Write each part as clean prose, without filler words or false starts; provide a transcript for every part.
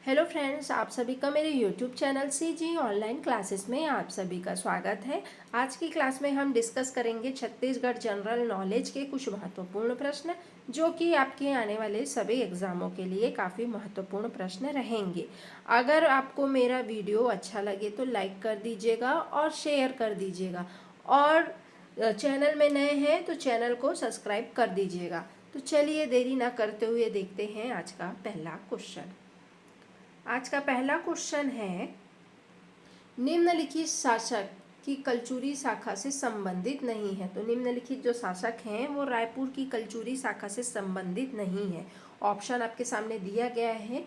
Hello friends, आप सभी का मेरे YouTube channel CG online classes में आप सभी का स्वागत है। आज की क्लास में हम डिस्कस करेंगे छत्तीसगढ़ जनरल नॉलेज के कुछ महत्वपूर्ण प्रश्न जो कि आपके आने वाले सभी एग्जामों के लिए काफ़ी महत्वपूर्ण प्रश्न रहेंगे। अगर आपको मेरा वीडियो अच्छा लगे तो लाइक कर दीजिएगा और शेयर कर दीजिएगा, और चैनल में नए हैं तो चैनल को सब्सक्राइब कर दीजिएगा। तो चलिए देरी ना करते हुए देखते हैं आज का पहला क्वेश्चन। आज का पहला क्वेश्चन है, निम्नलिखित शासक की कलचुरी शाखा से संबंधित नहीं है। तो निम्नलिखित जो शासक हैं वो रायपुर की कलचुरी शाखा से संबंधित नहीं है। ऑप्शन आपके सामने दिया गया है,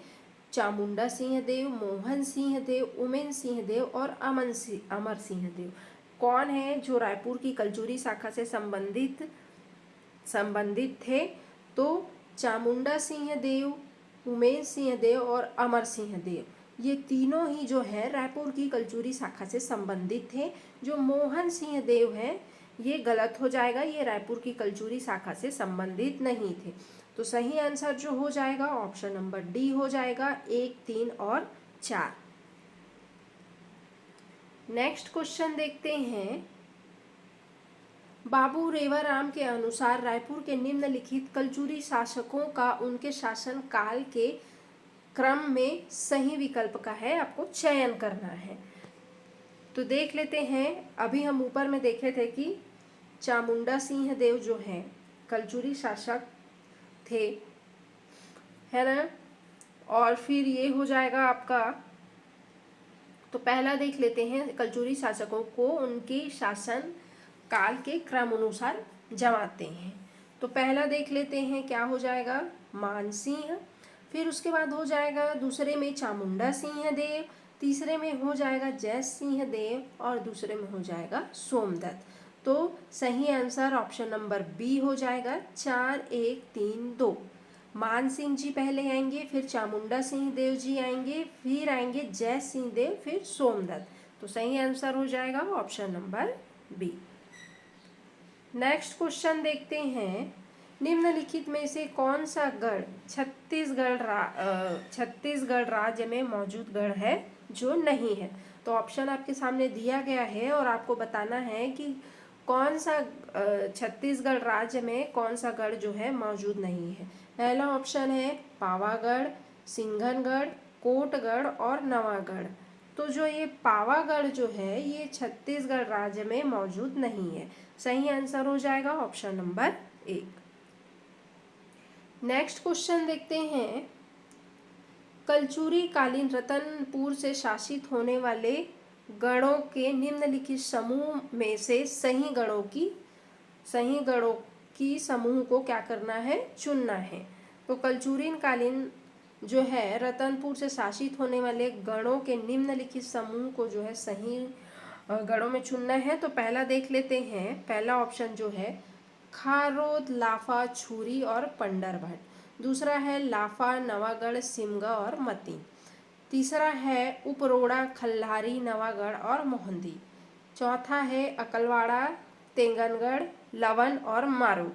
चामुंडा सिंह देव, मोहन सिंह देव, उमेन सिंह देव और अमर सिंह देव। कौन है जो रायपुर की कलचुरी शाखा से संबंधित थे? तो चामुंडा सिंह देव, उमेश सिंह देव और अमर सिंह देव, ये तीनों ही जो है रायपुर की कलचुरी शाखा से संबंधित थे। जो मोहन सिंह देव हैं ये गलत हो जाएगा, ये रायपुर की कलचुरी शाखा से संबंधित नहीं थे। तो सही आंसर जो हो जाएगा ऑप्शन नंबर डी हो जाएगा, 1, 3 और 4। नेक्स्ट क्वेश्चन देखते हैं, बाबू रेवाराम के अनुसार रायपुर के निम्नलिखित कलचुरी शासकों का उनके शासन काल के क्रम में सही विकल्प का है आपको चयन करना है। तो देख लेते हैं, अभी हम ऊपर में देखे थे कि चामुंडा सिंह देव जो हैं कलचुरी शासक थे, है ना। और फिर ये हो जाएगा आपका, तो पहला देख लेते हैं, कलचुरी शासकों को उनके शासन काल के क्रम अनुसार जमाते हैं। तो पहला देख लेते हैं क्या हो जाएगा, मानसिंह। फिर उसके बाद हो जाएगा दूसरे में चामुंडा सिंह देव, तीसरे में हो जाएगा जय सिंह देव और दूसरे में हो जाएगा सोमदत्त। तो सही आंसर ऑप्शन नंबर बी हो जाएगा, 4, 1, 3, 2। मान सिंह जी पहले आएंगे, फिर चामुंडा सिंह देव जी आएंगे, फिर आएंगे जय सिंह देव, फिर सोमदत्त। तो सही आंसर हो जाएगा option number B. Next question देखते हैं, निम्नलिखित में से कौन सा गढ़ छत्तीसगढ़ राज्य में मौजूद गढ़ है जो नहीं है? तो ऑप्शन आपके सामने दिया गया है और आपको बताना है कि कौन सा छत्तीसगढ़ राज्य में कौन सा गढ़ जो है मौजूद नहीं है। पहला ऑप्शन है पावागढ़, सिंघनगढ़, कोटगढ़ और नवागढ़। तो जो ये पावागढ़ जो है ये छत्तीसगढ़ राज्य में मौजूद नहीं है। सही आंसर हो जाएगा ऑप्शन नंबर 1। नेक्स्ट क्वेश्चन देखते हैं, कलचुरी कालीन रतनपुर से शासित होने वाले गढ़ों के निम्नलिखित समूह में से सही गढ़ों की समूह को क्या करना है, चुनना है। तो कलचुरी कालीन जो है रतनपुर से शासित होने वाले गढ़ों के निम्नलिखित समूह को जो है सही गढ़ों में चुनना है। तो पहला देख लेते हैं, पहला ऑप्शन जो है खारोद, लाफा, छुरी और पंडरभट्ट। दूसरा है लाफा, नवागढ़, सिमगा और मती। तीसरा है उपरोड़ा, खल्लारी, नवागढ़ और मोहंदी। चौथा है अकलवाड़ा, तेंगनगढ़, लवन और मारू।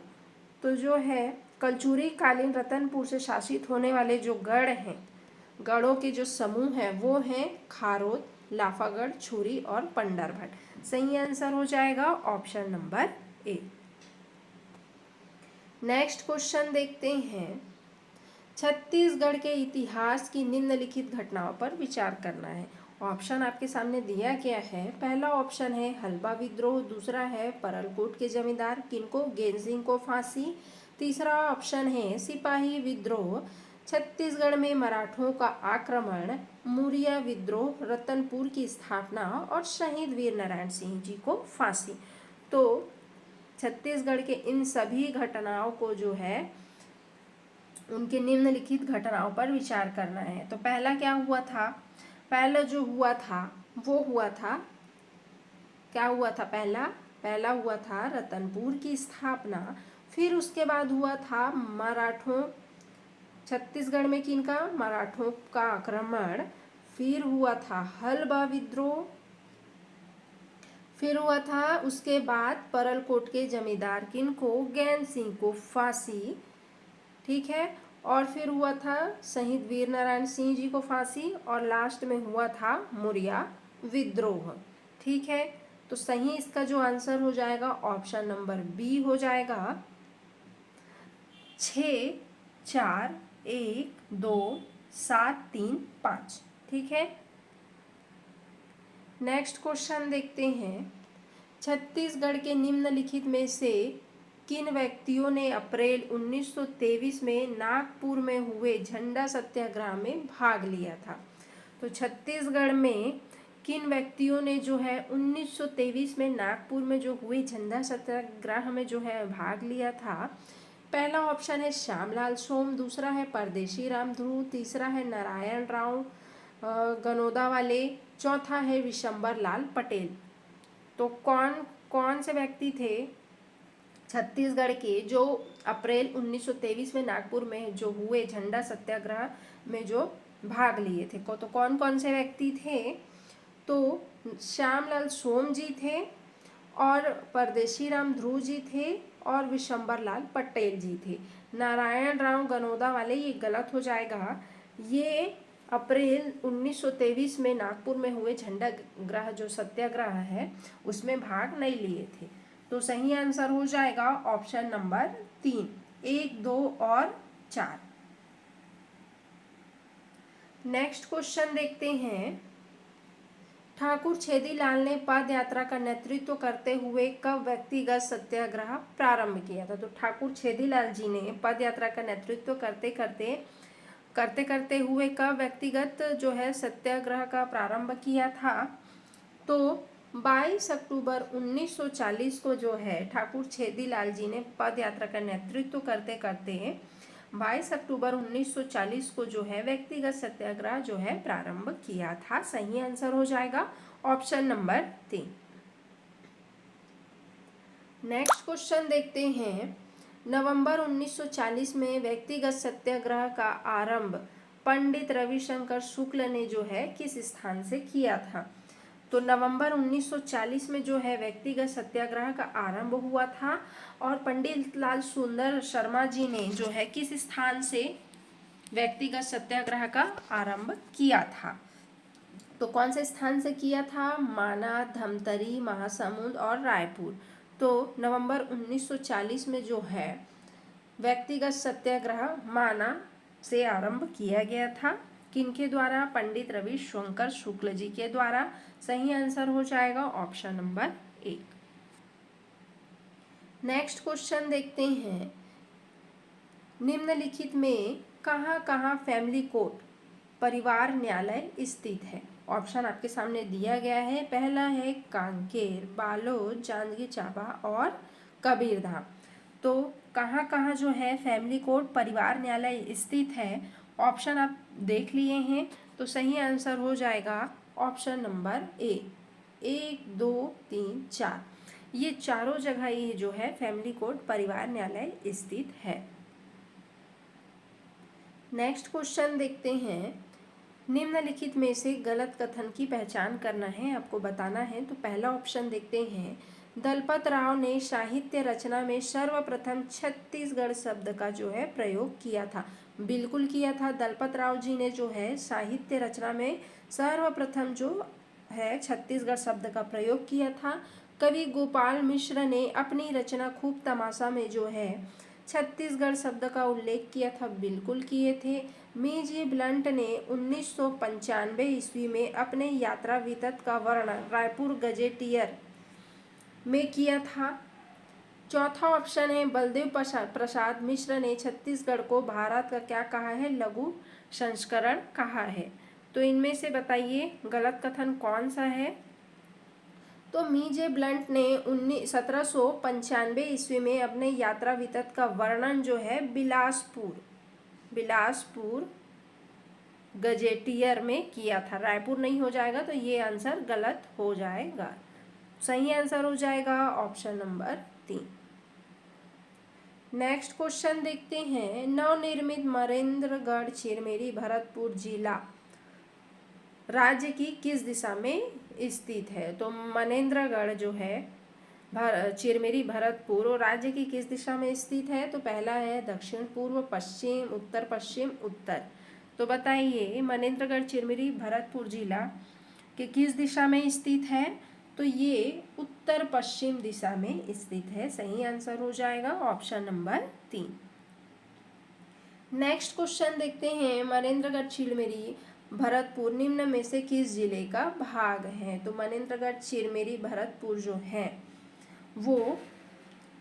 तो जो है कलचुरी कालीन रतनपुर से शासित होने वाले जो गढ़ हैं, गढ़ों के जो समूह हैं वो हैं खारोद, लाफागढ़, छुरी और पंडरभट्ट। सही आंसर हो जाएगा option number A. Next question देखते हैं, छत्तीसगढ़ के इतिहास की निम्नलिखित घटनाओं पर विचार करना है। ऑप्शन आपके सामने दिया गया है। पहला ऑप्शन है हल्बा विद्रोह, दूसरा है परलकोट के जमींदार किनको गेनसिंह को फांसी, तीसरा ऑप्शन है सिपाही विद्रोह, छत्तीसगढ़ में मराठों का आक्रमण, मुरिया विद्रोह, रतनपुर की स्थापना और शहीद वीर नारायण सिंह जी को फांसी। तो छत्तीसगढ़ के इन सभी घटनाओं को जो है उनके निम्नलिखित घटनाओं पर विचार करना है। तो पहला क्या हुआ था, पहला जो हुआ था वो हुआ था, क्या हुआ था, पहला हुआ था रतनपुर की स्थापना। फिर उसके बाद हुआ था मराठों, छत्तीसगढ़ में किनका, मराठों का आक्रमण। फिर हुआ था हल्बा विद्रोह, फिर हुआ था उसके बाद परलकोट के जमींदार किनको, गैन सिंह को फांसी, ठीक है। और फिर हुआ था शहीद वीर नारायण सिंह जी को फांसी, और लास्ट में हुआ था मुरिया विद्रोह। ठीक है, तो सही इसका जो आंसर हो जाएगा ऑप्शन नंबर बी हो जाएगा, 6 4 1 2 7 3 5। ठीक है, नेक्स्ट क्वेश्चन देखते हैं। छत्तीसगढ़ के निम्नलिखित में से किन व्यक्तियों ने अप्रैल 1923 में नागपुर में हुए झंडा सत्याग्रह में भाग लिया था? तो छत्तीसगढ़ में किन व्यक्तियों ने जो है 1923 में नागपुर में जो हुए झंडा सत्याग्रह में जो है भाग लिया था? पहला ऑप्शन है श्यामलाल सोम, दूसरा है परदेशी राम ध्रुव, तीसरा है नारायण राव गनोदावाले, चौथा है विशंबर लाल पटेल। तो कौन कौन से व्यक्ति थे छत्तीसगढ़ के जो अप्रैल 1923 में नागपुर में जो हुए झंडा सत्याग्रह में जो भाग लिए थे? तो कौन कौन से व्यक्ति थे? तो श्यामलाल सोम जी थे, और परदेशी राम ध्रुव जी थे, और विशंबर लाल पटेल जी थे। नारायण राव गनोदा वाले ये गलत हो जाएगा, ये अप्रैल 1923 में नागपुर में हुए झंडा ग्रह जो सत्याग्रह है उसमें भाग नहीं लिए थे। तो सही आंसर हो जाएगा ऑप्शन नंबर 3, 1 2 और 4। नेक्स्ट क्वेश्चन देखते हैं। ठाकुर छेदीलाल ने पद यात्रा का नेतृत्व करते हुए कब व्यक्तिगत सत्याग्रह प्रारंभ किया था? तो ठाकुर छेदीलाल जी ने पद यात्रा का नेतृत्व करते करते हुए कब व्यक्तिगत जो है सत्याग्रह का प्रारंभ किया था? तो 22 अक्टूबर 1940 को जो है ठाकुर छेदीलाल जी ने पद यात्रा का नेतृत्व करते करते 22 अक्टूबर 1940 को जो है व्यक्तिगत सत्याग्रह जो है प्रारंभ किया था। सही आंसर हो जाएगा ऑप्शन नंबर 3। नेक्स्ट क्वेश्चन देखते हैं। नवंबर 1940 में व्यक्तिगत सत्याग्रह का आरंभ पंडित रविशंकर शुक्ल ने जो है किस स्थान से किया था? तो नवंबर 1940 में जो है व्यक्तिगत सत्याग्रह का आरंभ हुआ था, और पंडित लाल सुंदर शर्मा जी ने जो है किस स्थान से व्यक्तिगत सत्याग्रह का आरंभ किया था? तो कौन से स्थान से किया था? माना, धमतरी, महासमुंद और रायपुर। तो नवंबर 1940 में जो है व्यक्तिगत सत्याग्रह माना से आरंभ किया गया था। किनके द्वारा? पंडित रविशंकर शुक्ल जी के द्वारा। सही आंसर हो जाएगा ऑप्शन नंबर 1। नेक्स्ट क्वेश्चन देखते हैं। निम्नलिखित में कहाँ कहाँ फैमिली कोर्ट परिवार न्यायालय स्थित है? ऑप्शन आपके सामने दिया गया है। पहला है कांकेर, बालोद, जांजगीर चांपा और कबीरधाम। तो कहाँ कहाँ जो है फैमिली कोर्ट परिवार न्यायालय स्थित है? ऑप्शन आप देख लिए हैं, तो सही आंसर हो जाएगा ऑप्शन नंबर ए, 1 2 3 4। ये चारों जगह ये जो है फैमिली कोर्ट परिवार न्यायालय स्थित है। नेक्स्ट क्वेश्चन देखते हैं। निम्नलिखित में से गलत कथन की पहचान करना है, आपको बताना है। तो पहला ऑप्शन देखते हैं। दलपत राव ने साहित्य रचना में सर्वप्रथम छत्तीसगढ़ शब्द का जो है प्रयोग किया था। बिल्कुल किया था। दलपत राव जी ने जो है साहित्य रचना में सर्वप्रथम जो है छत्तीसगढ़ शब्द का प्रयोग किया था। कवि गोपाल मिश्र ने अपनी रचना खूब तमाशा में जो है छत्तीसगढ़ शब्द का उल्लेख किया था। बिल्कुल किए थे। मीजी ब्लंट ने 1995 ईस्वी में अपने यात्रा वितत का वर्णन रायपुर गजेटियर में किया था। चौथा ऑप्शन है बलदेव प्रसाद मिश्र ने छत्तीसगढ़ को भारत का क्या कहा है? लघु संस्करण कहा है। तो इनमें से बताइए गलत कथन कौन सा है? तो मीजे ब्लंट ने 1795 ईस्वी में अपने यात्रा वितत का वर्णन जो है बिलासपुर गजेटियर में किया था। रायपुर नहीं हो जाएगा, तो ये आंसर गलत हो जाएगा। सही आंसर हो जाएगा ऑप्शन नंबर 3। नेक्स्ट क्वेश्चन देखते हैं। नवनिर्मित मरेंद्रगढ़ चिरमिरी भरतपुर जिला राज्य की किस दिशा में स्थित है? तो मनेंद्रगढ़ जो है चिरमिरी भरतपुर और राज्य की किस दिशा में स्थित है? तो पहला है दक्षिण पूर्व, पश्चिम, उत्तर पश्चिम, उत्तर। तो बताइए मनेंद्रगढ़ चिरमिरी भरतपुर जिला के किस दिशा में स्थित है? तो ये उत्तर पश्चिम दिशा में स्थित है। सही आंसर हो जाएगा ऑप्शन नंबर 3। नेक्स्ट क्वेश्चन देखते हैं, मनेंद्रगढ़ चिरमिरी भरतपुर निम्न में से किस जिले का भाग है? तो मनेंद्रगढ़ चिरमिरी भरतपुर जो है वो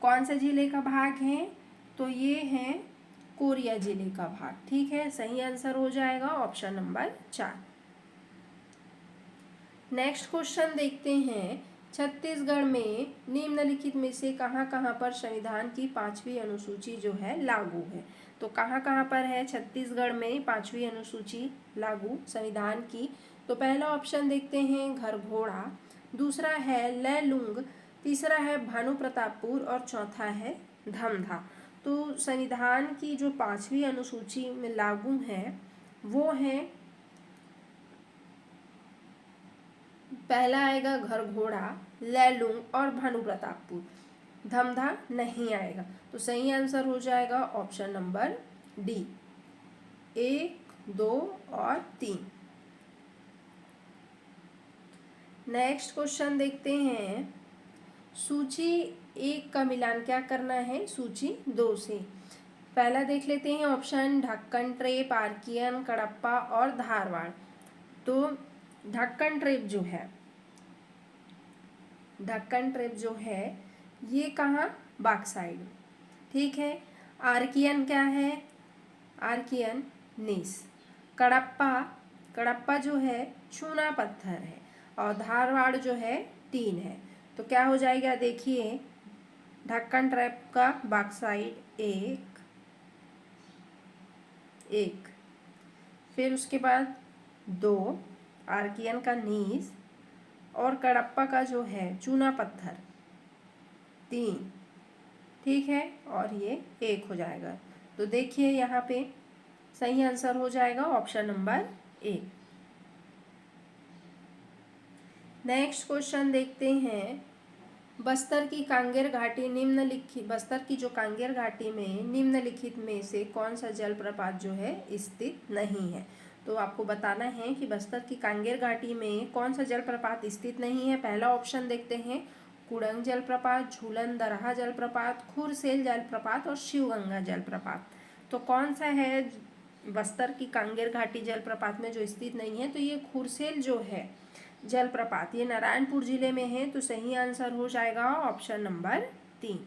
कौन से जिले का भाग है? तो ये है कोरिया जिले का भाग। ठीक है, सही आंसर हो जाएगा ऑप्शन नंबर 4। नेक्स्ट क्वेश्चन देखते हैं, छत्तीसगढ़ में निम्नलिखित में से कहाँ कहाँ पर संविधान की 5वीं अनुसूची जो है लागू है? तो कहाँ कहाँ पर है छत्तीसगढ़ में 5वीं अनुसूची लागू संविधान की? तो पहला ऑप्शन देखते हैं घरघोड़ा, दूसरा है लैलुंग, तीसरा है भानु प्रतापपुर और चौथा है धमधा। तो संविधान की जो 5वीं अनुसूची में लागू है वो है, पहला आएगा घरघोड़ा, लैलुंग और भानु प्रतापपुर, धमधा नहीं आएगा। तो सही आंसर हो जाएगा ऑप्शन नंबर डी, 1, 2 और 3। नेक्स्ट क्वेश्चन देखते हैं, सूची 1 का मिलान क्या करना है सूची 2 से? पहला देख लेते हैं ऑप्शन, ढक्कन ट्रेप, आर्कियन, कडप्पा और धारवाड़। तो ढक्कन ट्रेप जो है ये कहाँ? बॉक्साइड। ठीक है। आर्कियन क्या है? आर्कियन नीस। कडप्पा जो है चूना पत्थर है और धारवाड़ जो है टीन है। तो क्या हो जाएगा देखिए, ढक्कन ट्रैप का बॉक्साइड 1, फिर उसके बाद 2, आर्कियन का नीस और कडप्पा का जो है चूना पत्थर 3। ठीक है, और ये 1 हो जाएगा। तो देखिए यहाँ पे सही आंसर हो जाएगा ऑप्शन नंबर 1। नेक्स्ट क्वेश्चन देखते हैं, बस्तर की जो कांगेर घाटी में निम्नलिखित में से कौन सा जलप्रपात जो है स्थित नहीं है? तो आपको बताना है कि बस्तर की कांगेर घाटी में कौन सा जलप्रपात स्थित नहीं है। पहला ऑप्शन देखते हैं, कुड़ंग जलप्रपात, झूलन दरहा जलप्रपात, खुरसेल जलप्रपात और शिवगंगा जलप्रपात। तो कौन सा है बस्तर की कांगेर घाटी जलप्रपात में जो स्थित नहीं है? तो ये खुरसेल जो है जलप्रपात, ये नारायणपुर जिले में है। तो सही आंसर हो जाएगा ऑप्शन नंबर 3।